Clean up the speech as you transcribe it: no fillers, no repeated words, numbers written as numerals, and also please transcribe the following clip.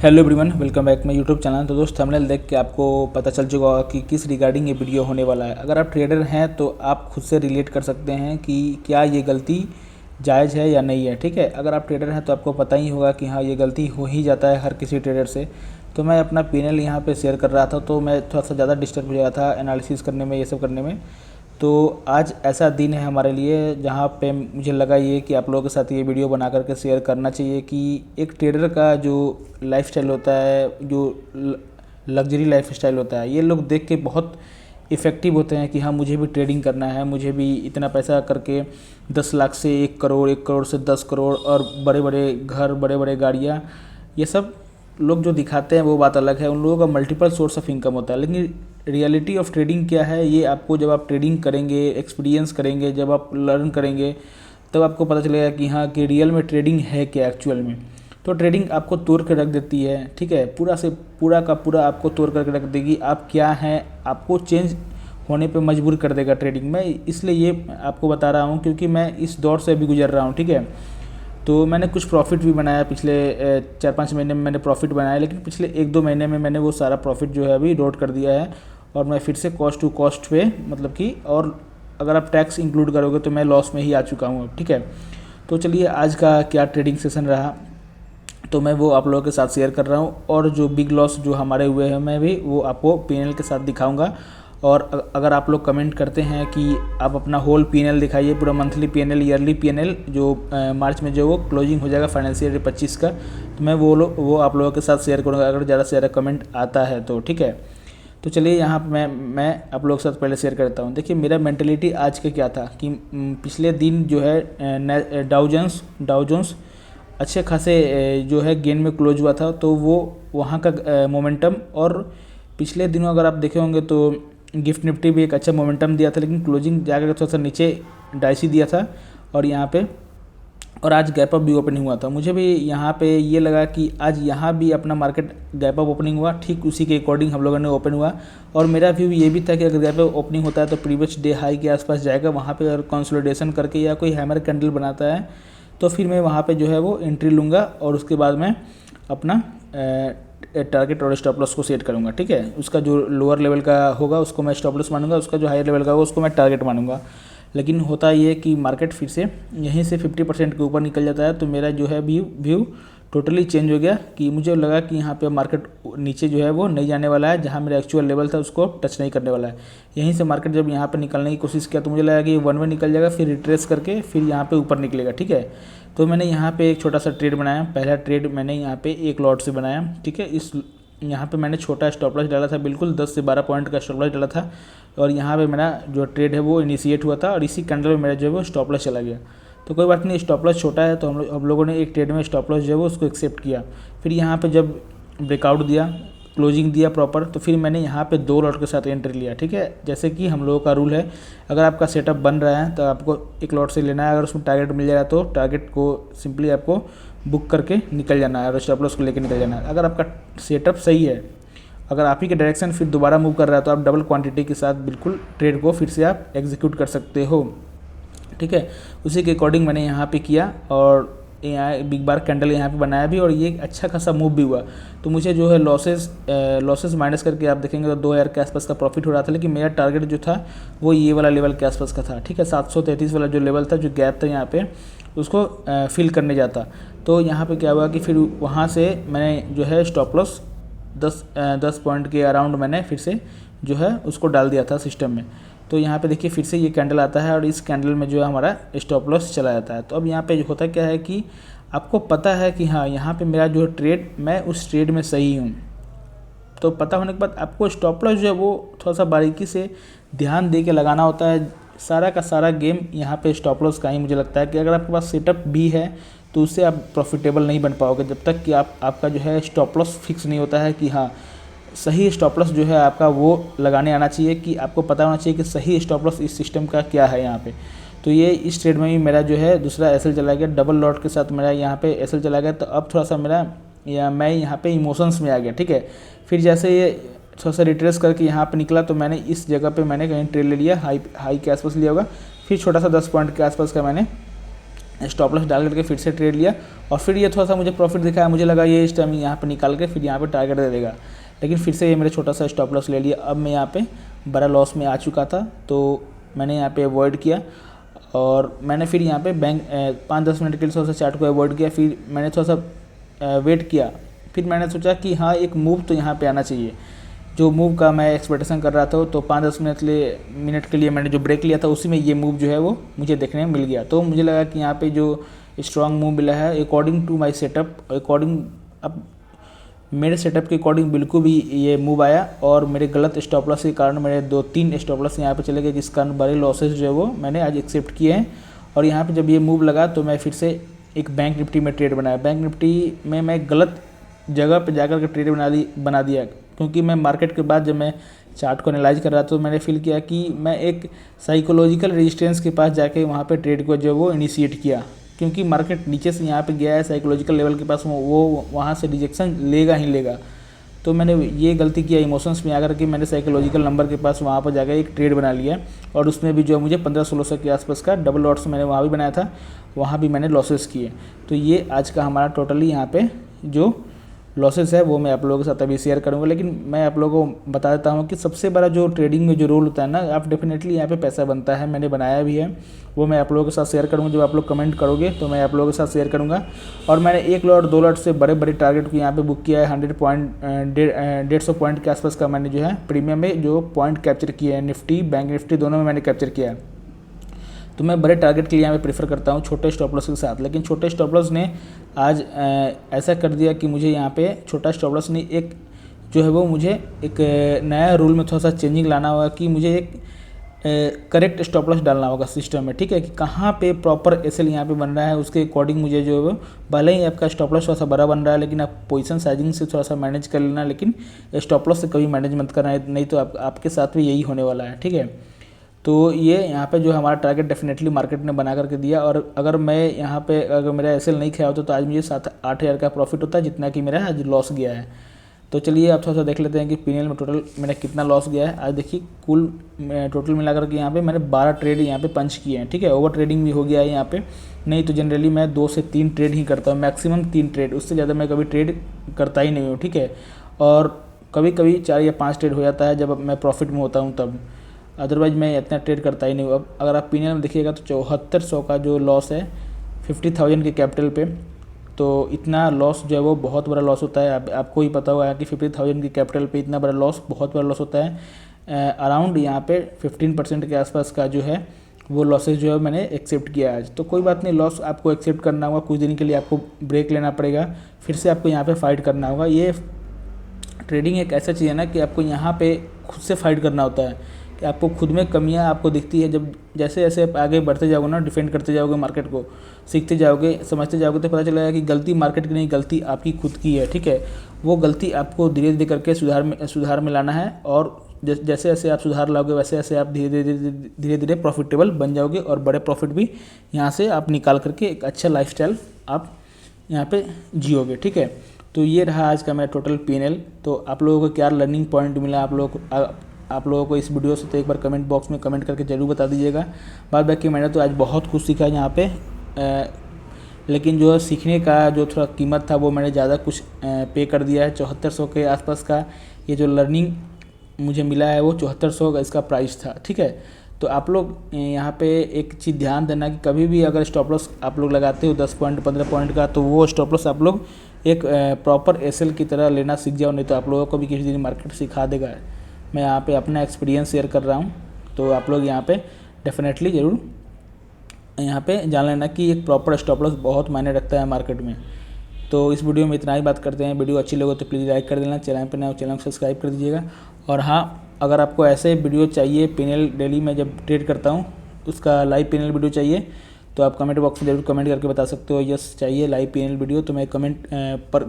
Hello everyone, welcome back my YouTube channel. तो दोस्त, thumbnail देख के आपको पता चल चुका होगा कि किस रिगार्डिंग ये वीडियो होने वाला है। अगर आप ट्रेडर हैं तो आप खुद से रिलेट कर सकते हैं कि क्या ये गलती जायज़ है या नहीं है। ठीक है, अगर आप ट्रेडर हैं तो आपको पता ही होगा कि हाँ, ये गलती हो ही जाता है हर किसी ट्रेडर से। तो मैं अपना पीएनएल यहाँ पे शेयर कर रहा था, तो मैं थोड़ा सा ज़्यादा डिस्टर्ब हो गया था एनालिसिस करने में, ये सब करने में। तो आज ऐसा दिन है हमारे लिए जहाँ पे मुझे लगा ये कि आप लोगों के साथ ये वीडियो बना करके शेयर करना चाहिए कि एक ट्रेडर का जो लाइफस्टाइल होता है, जो लग्जरी लाइफस्टाइल होता है, ये लोग देख के बहुत इफ़ेक्टिव होते हैं कि हाँ, मुझे भी ट्रेडिंग करना है, मुझे भी इतना पैसा करके 10 लाख से 1 करोड़, 1 करोड़ से 10 करोड़ और बड़े बड़े घर, बड़े बड़े गाड़ियाँ, ये सब लोग जो दिखाते हैं वो बात अलग है। उन लोगों का मल्टीपल सोर्स ऑफ इनकम होता है, लेकिन रियलिटी ऑफ ट्रेडिंग क्या है ये आपको जब आप ट्रेडिंग करेंगे, एक्सपीरियंस करेंगे, जब आप लर्न करेंगे, तब आपको पता चलेगा कि हाँ, कि रियल में ट्रेडिंग है क्या एक्चुअल में। तो ट्रेडिंग आपको तोड़ के रख देती है। ठीक है, पूरा से पूरा का पूरा आपको तोड़ करके रख देगी। आप क्या हैं, आपको चेंज होने पे मजबूर कर देगा ट्रेडिंग में। इसलिए ये आपको बता रहा हूँ क्योंकि मैं इस दौर से अभी गुजर रहा हूँ। ठीक है, तो मैंने कुछ प्रॉफिट भी बनाया, पिछले 4-5 महीने में मैंने प्रॉफिट बनाया, लेकिन पिछले 1-2 महीने में मैंने वो सारा प्रॉफिट जो है अभी रोड कर दिया है और मैं फिर से कॉस्ट टू कॉस्ट पे, मतलब कि, और अगर आप टैक्स इंक्लूड करोगे तो मैं लॉस में ही आ चुका हूँ। ठीक है, तो चलिए आज का क्या ट्रेडिंग सेशन रहा तो मैं वो आप लोगों के साथ शेयर कर रहा हूँ, और जो बिग लॉस जो हमारे हुए हैं मैं भी वो आपको पीएनएल के साथ दिखाऊंगा। और अगर आप लोग कमेंट करते हैं कि आप अपना होल पीएनएल दिखाइए, पूरा मंथली पीएनएल, ईयरली पीएनएल, जो मार्च में जो वो क्लोजिंग हो जाएगा फाइनेंशियल ईयर 25 का, तो मैं वो आप लोगों के साथ शेयर करूँगा अगर ज़्यादा से ज़्यादा कमेंट आता है तो। ठीक है, तो चलिए यहाँ पे मैं आप लोगों के साथ पहले शेयर करता हूँ। देखिए, मेरा मेंटलिटी आज का क्या था कि पिछले दिन जो है डाउ जोन्स अच्छे खासे जो है गेन में क्लोज हुआ था, तो वो वहाँ का मोमेंटम, और पिछले दिनों अगर आप देखे होंगे तो गिफ्ट निफ्टी भी एक अच्छा मोमेंटम दिया था, लेकिन क्लोजिंग जाकर थोड़ा सा नीचे डाइसी दिया था और यहाँ पे, और आज गैप अप भी ओपनिंग हुआ था। मुझे भी यहाँ पे ये लगा कि आज यहाँ भी अपना मार्केट गैप अप ओपनिंग हुआ, ठीक उसी के अकॉर्डिंग हम लोगों ने ओपन हुआ। और मेरा व्यू ये भी था कि अगर गैप अप ओपनिंग होता है तो प्रीवियस डे हाई के आसपास जाएगा, वहाँ पे अगर कंसोलिडेशन करके या कोई हैमर कैंडल बनाता है तो फिर मैं वहाँ पे जो है वो एंट्री लूँगा और उसके बाद मैं अपना टारगेट और स्टॉप लॉस को सेट करूँगा। ठीक है, उसका जो लोअर लेवल का होगा उसको मैं स्टॉप लॉस मानूंगा, उसका जो हायर लेवल का होगा उसको मैं टारगेट मानूंगा। लेकिन होता ये कि मार्केट फिर से यहीं से 50% के ऊपर निकल जाता है, तो मेरा जो है व्यू टोटली चेंज हो गया कि मुझे लगा कि यहाँ पे मार्केट नीचे जो है वो नहीं जाने वाला है, जहाँ मेरा एक्चुअल लेवल था उसको टच नहीं करने वाला है। यहीं से मार्केट जब यहाँ पे निकलने की कोशिश किया तो मुझे लगा कि वन वे निकल जाएगा, फिर रिट्रेस करके फिर यहाँ पे ऊपर निकलेगा। ठीक है, तो मैंने यहाँ पे एक छोटा सा ट्रेड बनाया। पहला ट्रेड मैंने यहाँ पे 1 लॉट से बनाया। ठीक है, इस यहाँ पे मैंने छोटा स्टॉप लॉस डाला था, बिल्कुल 10 से 12 पॉइंट का स्टॉप लॉस डाला था, और यहाँ पे मेरा जो ट्रेड है वो इनिशिएट हुआ था और इसी कैंडल में मेरा जो है वो स्टॉप लॉस चला गया। तो कोई बात नहीं, स्टॉप लॉस छोटा है तो हम लोगों ने एक ट्रेड में स्टॉप लॉस जो है वो उसको एक्सेप्ट किया। फिर यहाँ पे जब ब्रेकआउट दिया, क्लोजिंग दिया प्रॉपर, तो फिर मैंने यहाँ पे 2 लॉट के साथ एंट्री लिया। ठीक है, जैसे कि हम लोगों का रूल है, अगर आपका सेटअप बन रहा है तो आपको 1 लॉट से लेना है, अगर उसमें टारगेट मिल जाएगा तो टारगेट को सिंपली आपको बुक करके निकल जाना है और स्टॉप लॉस को लेकर निकल जाना है। अगर आपका सेटअप सही है, अगर आप ही के डायरेक्शन फिर दोबारा मूव कर रहा है तो आप डबल क्वांटिटी के साथ बिल्कुल ट्रेड को फिर से आप एग्जीक्यूट कर सकते हो। ठीक है, उसी के अकॉर्डिंग मैंने यहाँ पे किया और यहाँ बिग बार कैंडल यहाँ पे बनाया भी, और ये अच्छा खासा मूव भी हुआ। तो मुझे जो है लॉसेस माइनस करके आप देखेंगे तो 2000 के आसपास का प्रॉफिट हो रहा था, लेकिन मेरा टारगेट जो था वो ये वाला लेवल के आसपास का था। ठीक है, 733 वाला जो लेवल था, जो गैप था यहाँ पे, उसको फिल करने जाता। तो यहाँ पे क्या हुआ कि फिर वहाँ से मैंने जो है स्टॉप लॉस 10 पॉइंट के अराउंड मैंने फिर से जो है उसको डाल दिया था सिस्टम में। तो यहाँ पे देखिए फिर से ये कैंडल आता है और इस कैंडल में जो है हमारा स्टॉप लॉस चला जाता है। तो अब यहाँ पे होता क्या है कि आपको पता है कि हाँ, यहाँ पे मेरा जो ट्रेड, मैं उस ट्रेड में सही हूँ। तो पता होने के बाद आपको स्टॉप लॉस जो है वो थोड़ा सा बारीकी से ध्यान दे के लगाना होता है। सारा का सारा गेम यहाँ पे स्टॉप लॉस का ही मुझे लगता है कि अगर आपके पास सेटअप भी है तो उससे आप प्रॉफिटेबल नहीं बन पाओगे जब तक कि आपका जो है स्टॉप लॉस फिक्स नहीं होता है कि हाँ, सही स्टॉप लॉस जो है आपका वो लगाने आना चाहिए, कि आपको पता होना चाहिए कि सही स्टॉप लॉस इस सिस्टम का क्या है यहाँ पे। तो ये इस ट्रेड में भी मेरा जो है दूसरा एसएल चला गया, डबल लॉट के साथ मेरा यहाँ पे एसएल चला गया। तो अब थोड़ा सा मैं यहाँ पे इमोशंस में आ गया। ठीक है, फिर जैसे ये थोड़ा सा रिट्रेस करके यहाँ पे निकला तो मैंने इस जगह पे मैंने कहीं ट्रेड ले लिया, हाई के आसपास लिया होगा, फिर छोटा सा 10 पॉइंट के आसपास का मैंने स्टॉप लॉस डाल करके फिर से ट्रेड लिया और फिर ये थोड़ा सा मुझे प्रॉफिट दिखाया, मुझे लगा ये इस टाइम यहाँ पे निकाल के फिर यहाँ पे टारगेट दे देगा, लेकिन फिर से ये मेरे छोटा सा स्टॉप लॉस ले लिया। अब मैं यहाँ पे बड़ा लॉस में आ चुका था, तो मैंने यहाँ पे अवॉइड किया और मैंने फिर यहाँ पे बैंक 5-10 मिनट के लिए थोड़ा सा चार्ट को अवॉइड किया। फिर मैंने थोड़ा सा वेट किया, फिर मैंने सोचा कि हाँ एक मूव तो यहाँ पे आना चाहिए, जो मूव का मैं एक्सपेक्टेशन कर रहा था। तो 5-10 मिनट के लिए मैंने जो ब्रेक लिया था उसी में ये मूव जो है वो मुझे देखने में मिल गया। तो मुझे लगा कि यहाँ पे जो स्ट्रॉन्ग मूव मिला है अकॉर्डिंग टू माय सेटअप, अब मेरे सेटअप के अकॉर्डिंग बिल्कुल भी ये मूव आया और मेरे गलत स्टॉप लॉस के कारण मेरे 2-3 स्टॉप लॉस यहाँ पे चले गए, जिस कारण बड़े लॉसेस जो है वो मैंने आज एक्सेप्ट किए हैं। और यहाँ पे जब ये मूव लगा तो मैं फिर से एक बैंक निफ्टी में ट्रेड बनाया। बैंक निफ्टी में मैं गलत जगह पे जाकर के ट्रेड बना दिया, क्योंकि मैं मार्केट के बाद जब मैं चार्ट को एनालाइज कर रहा था तो मैंने फील किया कि मैं एक साइकोलॉजिकल रेजिस्टेंस के पास जाके वहाँ पे ट्रेड को जो वो इनिशिएट किया, क्योंकि मार्केट नीचे से यहाँ पे गया है साइकोलॉजिकल लेवल के पास, वो वहाँ से रिजेक्शन लेगा ही लेगा। तो मैंने ये गलती किया, इमोशंस में आकर के मैंने साइकोलॉजिकल नंबर के पास वहाँ पर जाकर एक ट्रेड बना लिया और उसमें भी जो मुझे 1500-1600 के आसपास का डबल लॉट्स मैंने वहाँ भी बनाया था, वहाँ भी मैंने लॉसेस किए। तो ये आज का हमारा टोटली यहाँ पे जो लॉसेस है वो मैं आप लोगों के साथ अभी शेयर करूंगा। लेकिन मैं आप लोगों को बता देता हूँ कि सबसे बड़ा जो ट्रेडिंग में जो रोल होता है ना, आप डेफिनेटली यहाँ पे पैसा बनता है, मैंने बनाया भी है, वो मैं आप लोगों के साथ शेयर करूँगा। जब आप लोग कमेंट करोगे तो मैं आप लोगों के साथ शेयर करूँगा। और मैंने 1 लॉट 2 लॉट से बड़े बड़े टारगेट को यहाँ पे बुक किया है। 100 पॉइंट के आसपास का मैंने जो है प्रीमियम में जो पॉइंट कैप्चर किए हैं, निफ्टी बैंक निफ्टी दोनों में मैंने कैप्चर किया है। तो मैं बड़े टारगेट के लिए यहाँ पे प्रेफर करता हूँ छोटे स्टॉप लॉस के साथ। लेकिन छोटे स्टॉप लॉस ने आज ऐसा कर दिया कि मुझे यहाँ पे छोटा स्टॉप लॉस ने एक जो है वो मुझे एक नया रूल में थोड़ा सा चेंजिंग लाना होगा कि मुझे एक करेक्ट स्टॉप लॉस डालना होगा सिस्टम में, ठीक है, कि कहाँ पे प्रॉपर एसएल यहाँ पे बन रहा है उसके अकॉर्डिंग मुझे जो है वो, भले ही आपका स्टॉप लॉस थोड़ा सा बड़ा बन रहा है लेकिन आप पोजीशन साइजिंग से थोड़ा सा मैनेज कर लेना, लेकिन स्टॉप लॉस से कभी मैनेज मत करना है, नहीं तो आपके साथ भी यही होने वाला है, ठीक है। तो ये यहाँ पे जो हमारा टारगेट डेफिनेटली मार्केट ने बना करके दिया। और अगर मैं यहाँ पे अगर मेरा एसएल नहीं खाया होता तो आज मुझे 7-8 हज़ार का प्रॉफिट होता, जितना कि मेरा आज लॉस गया है। तो चलिए आप थोड़ा सा देख लेते हैं कि पीएनएल में टोटल मेरा कितना लॉस गया है। आज देखिए कुल टोटल मिला करके यहाँ पे मैंने 12 ट्रेड यहाँ पे पंच किए हैं, ठीक है। ओवर ट्रेडिंग भी हो गया है यहाँ पे, नहीं तो जनरली मैं 2 से 3 ट्रेड ही करता हूँ, मैक्सिमम 3 ट्रेड, उससे ज़्यादा मैं कभी ट्रेड करता ही नहीं हूँ, ठीक है। और कभी कभी 4 या 5 ट्रेड हो जाता है जब मैं प्रॉफिट में होता हूँ तब, अदरवाइज मैं इतना ट्रेड करता ही नहीं हूँ। अब अगर आप पीएनएल में देखिएगा तो 7400 का जो लॉस है 50,000 के कैपिटल पे, तो इतना लॉस जो है वो बहुत बड़ा लॉस होता है। आपको ही पता होगा कि 50,000 की कैपिटल पे इतना बड़ा लॉस बहुत बड़ा लॉस होता है। अराउंड यहाँ पे 15% के आसपास का जो है वो लॉसेज जो है मैंने एक्सेप्ट किया आज। तो कोई बात नहीं, लॉस आपको एक्सेप्ट करना होगा, कुछ दिन के लिए आपको ब्रेक लेना पड़ेगा, फिर से आपको यहाँ पे फाइट करना होगा। ये ट्रेडिंग एक ऐसा चीज़ है ना कि आपको यहाँ पे खुद से फाइट करना होता है, कि आपको खुद में कमियां आपको दिखती है। जब जैसे जैसे आप आगे बढ़ते जाओगे ना, डिफेंड करते जाओगे मार्केट को, सीखते जाओगे, समझते जाओगे, तो पता चलेगा कि गलती मार्केट की नहीं, गलती आपकी खुद की है, ठीक है। वो गलती आपको धीरे धीरे करके सुधार में लाना है, और जैसे जैसे आप सुधार लाओगे वैसे वैसे आप धीरे धीरे प्रॉफिटेबल बन जाओगे और बड़े प्रॉफिट भी यहाँ से आप निकाल करके एक अच्छा लाइफस्टाइल आप यहाँ पे जियोगे, ठीक है। तो ये रहा आज का मेरा टोटल पीएनएल। तो आप लोगों को क्या लर्निंग पॉइंट मिला आप लोगों को इस वीडियो से, तो एक बार कमेंट बॉक्स में कमेंट करके ज़रूर बता दीजिएगा। बाद बाकी मैंने तो आज बहुत कुछ सीखा यहाँ पे, लेकिन जो सीखने का जो थोड़ा कीमत था वो मैंने ज़्यादा कुछ पे कर दिया है। 7400 के आसपास का ये जो लर्निंग मुझे मिला है वो 7400 का इसका प्राइस था, ठीक है। तो आप लोग यहाँ पे एक चीज़ ध्यान देना कि कभी भी अगर स्टॉप लॉस आप लोग लगाते हो 10 पॉइंट 15 पॉइंट का, तो वो स्टॉप लॉस आप लोग एक प्रॉपर एसएल की तरह लेना सीख जाओ, नहीं तो आप लोगों को भी किसी दिन मार्केट सिखा देगा। मैं यहाँ पे अपना एक्सपीरियंस शेयर कर रहा हूँ, तो आप लोग यहाँ पे डेफिनेटली ज़रूर यहाँ पे जान लेना कि एक प्रॉपर स्टॉप लॉस बहुत मायने रखता है मार्केट में। तो इस वीडियो में इतना ही बात करते हैं। वीडियो अच्छी लगे तो प्लीज़ लाइक कर देना, चैनल पर नए चैनल को सब्सक्राइब कर दीजिएगा। और हाँ, अगर आपको ऐसे वीडियो चाहिए, पीएनएल डेली में जब ट्रेड करता हूँ उसका लाइव पीएनएल वीडियो चाहिए, तो आप कमेंट बॉक्स में जरूर कमेंट करके बता सकते हो, यस चाहिए लाइव पीएनएल वीडियो, तो मैं कमेंट पर